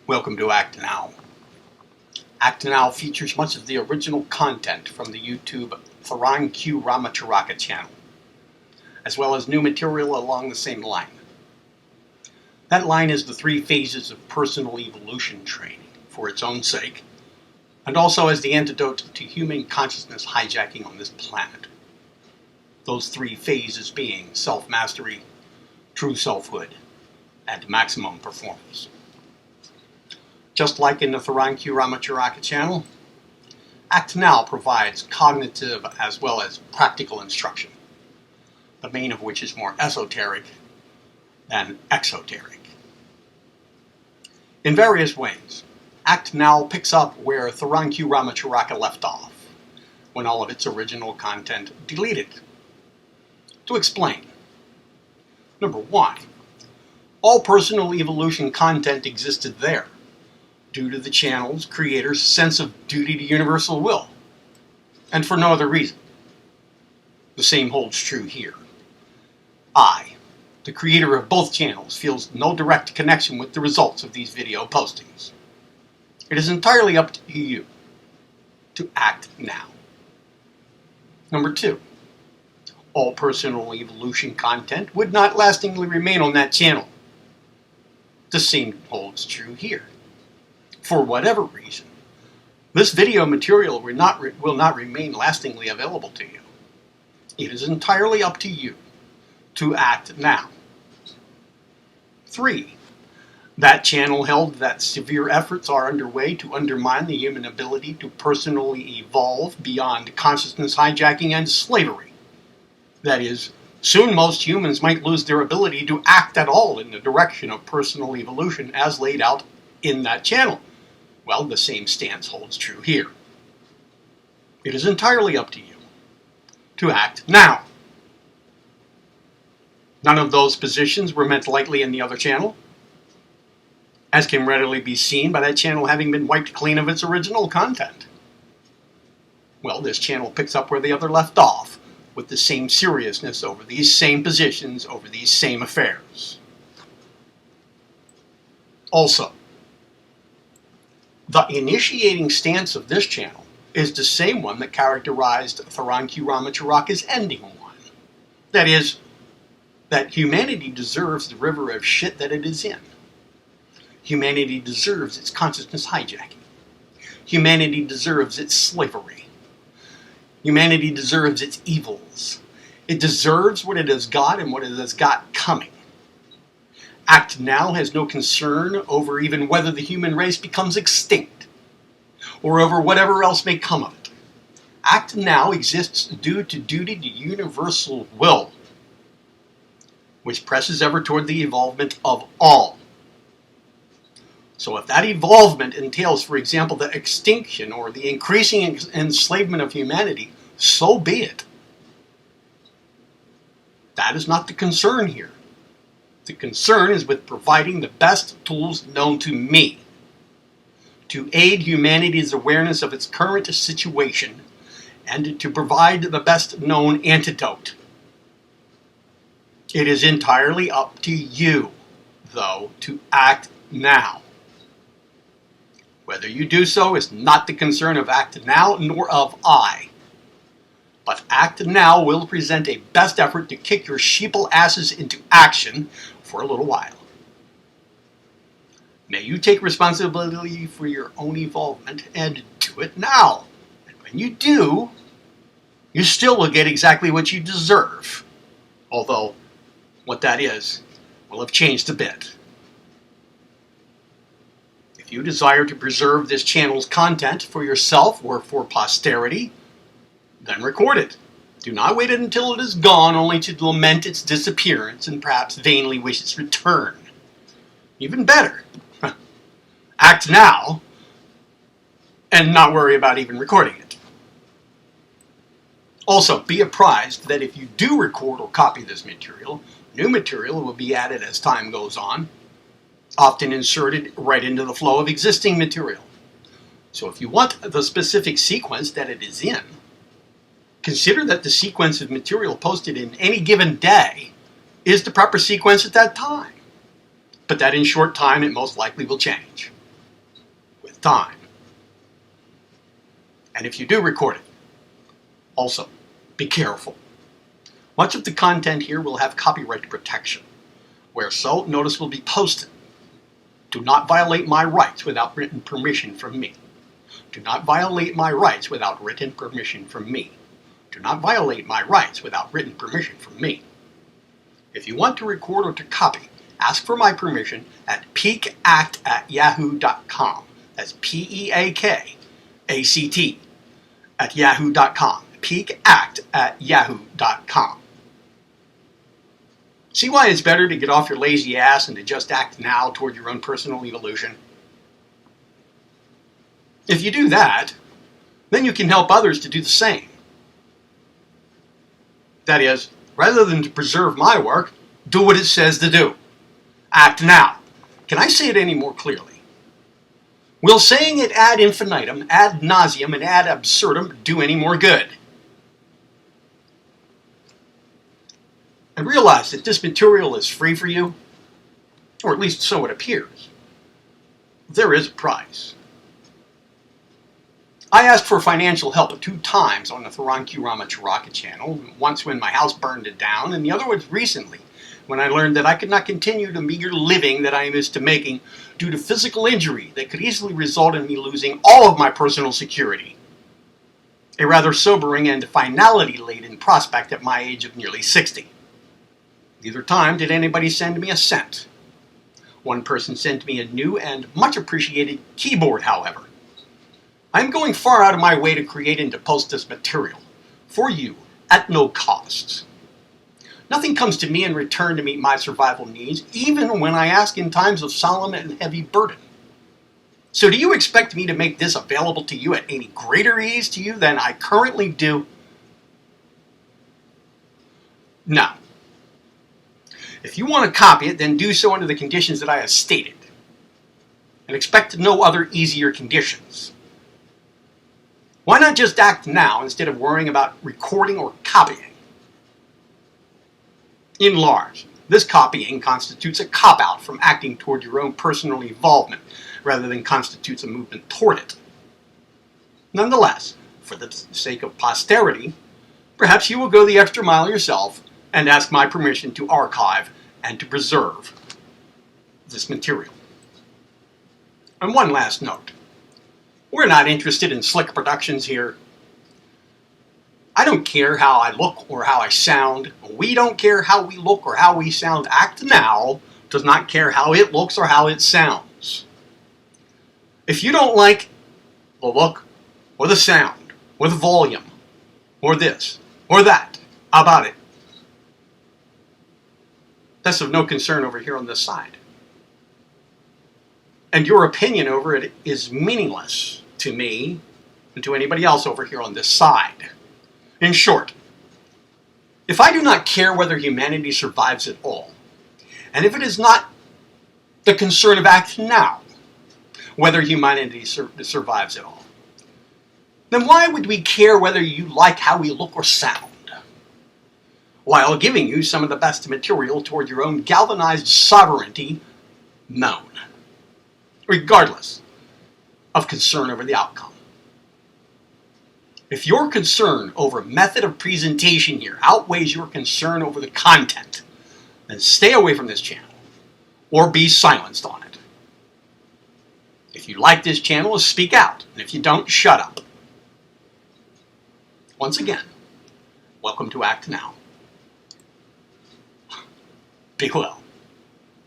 Welcome to Act Now. Act Now features much of the original content from the YouTube Tharang Q Ramacharaka channel, as well as new material along the same line. That line is the 3 phases of personal evolution training for its own sake, and also as the antidote to human consciousness hijacking on this planet. Those 3 phases being self-mastery, true selfhood, and maximum performance. Just like in the Tharang Q Ramacharaka channel, Act Now provides cognitive as well as practical instruction, the main of which is more esoteric than exoteric. In various ways, Act Now picks up where Tharang Q Ramacharaka left off, when all of its original content deleted. To explain, number 1, all personal evolution content existed there, due to the channel's creator's sense of duty to universal will, and for no other reason. The same holds true here. I, the creator of both channels, feels no direct connection with the results of these video postings. It is entirely up to you to act now. Number 2, all personal evolution content would not lastingly remain on that channel. The same holds true here. For whatever reason, this video material will not remain lastingly available to you. It is entirely up to you to act now. 3, that channel held that severe efforts are underway to undermine the human ability to personally evolve beyond consciousness hijacking and slavery. That is, soon most humans might lose their ability to act at all in the direction of personal evolution as laid out in that channel. Well, the same stance holds true here. It is entirely up to you to act now. None of those positions were meant lightly in the other channel, as can readily be seen by that channel having been wiped clean of its original content. Well, this channel picks up where the other left off, with the same seriousness over these same positions, over these same affairs. Also, the initiating stance of this channel is the same one that characterized Tharang Q Ramacharaka's ending one. That is, that humanity deserves the river of shit that it is in. Humanity deserves its consciousness hijacking. Humanity deserves its slavery. Humanity deserves its evils. It deserves what it has got and what it has got coming. Act Now has no concern over even whether the human race becomes extinct, or over whatever else may come of it. Act Now exists due to duty to universal will, which presses ever toward the evolvement of all. So if that evolvement entails, for example, the extinction or the increasing enslavement of humanity, so be it. That is not the concern here. The concern is with providing the best tools known to me to aid humanity's awareness of its current situation and to provide the best known antidote. It is entirely up to you, though, to act now. Whether you do so is not the concern of Act Now nor of I. But Act Now will present a best effort to kick your sheeple asses into action for a little while. May you take responsibility for your own evolvement and do it now. And when you do, you still will get exactly what you deserve. Although, what that is will have changed a bit. If you desire to preserve this channel's content for yourself or for posterity, then record it. Do not wait until it is gone only to lament its disappearance and perhaps vainly wish its return. Even better, act now and not worry about even recording it. Also, be apprised that if you do record or copy this material, new material will be added as time goes on, often inserted right into the flow of existing material. So if you want the specific sequence that it is in, consider that the sequence of material posted in any given day is the proper sequence at that time, but that in short time it most likely will change. time. And if you do record it, also be careful. Much of the content here will have copyright protection. Where so, notice will be posted. Do not violate my rights without written permission from me. Do not violate my rights without written permission from me. Do not violate my rights without written permission from me. If you want to record or to copy, ask for my permission at peakact@yahoo.com. That's PEAKACT at yahoo.com. peakact@yahoo.com. See why it's better to get off your lazy ass and to just act now toward your own personal evolution? If you do that, then you can help others to do the same. That is, rather than to preserve my work, do what it says to do. Act now. Can I say it any more clearly? Will saying it ad infinitum, ad nauseum, and ad absurdum do any more good? And realize that this material is free for you, or at least so it appears. There is a price. I asked for financial help 2 times on the Tharanku Ramacharaka channel, once when my house burned it down, and the other was recently, when I learned that I could not continue the meager living that I am used to making due to physical injury that could easily result in me losing all of my personal security. A rather sobering and finality-laden prospect at my age of nearly 60. Neither time did anybody send me a cent. One person sent me a new and much appreciated keyboard, however. I am going far out of my way to create and to post this material for you at no cost. Nothing comes to me in return to meet my survival needs, even when I ask in times of solemn and heavy burden. So do you expect me to make this available to you at any greater ease to you than I currently do? No. If you want to copy it, then do so under the conditions that I have stated, and expect no other easier conditions. Why not just act now instead of worrying about recording or copying? In large, this copying constitutes a cop-out from acting toward your own personal involvement, rather than constitutes a movement toward it. Nonetheless, for the sake of posterity, perhaps you will go the extra mile yourself and ask my permission to archive and to preserve this material. And one last note. We're not interested in slick productions here. I don't care how I look or how I sound. We don't care how we look or how we sound. Act Now does not care how it looks or how it sounds. If you don't like the look or the sound or the volume or this or that about it, that's of no concern over here on this side. And your opinion over it is meaningless to me and to anybody else over here on this side. In short, if I do not care whether humanity survives at all, and if it is not the concern of Act Now whether humanity survives at all, then why would we care whether you like how we look or sound, while giving you some of the best material toward your own galvanized sovereignty known, regardless of concern over the outcome? If your concern over method of presentation here outweighs your concern over the content, then stay away from this channel, or be silenced on it. If you like this channel, speak out, and if you don't, shut up. Once again, welcome to Act Now. Be well.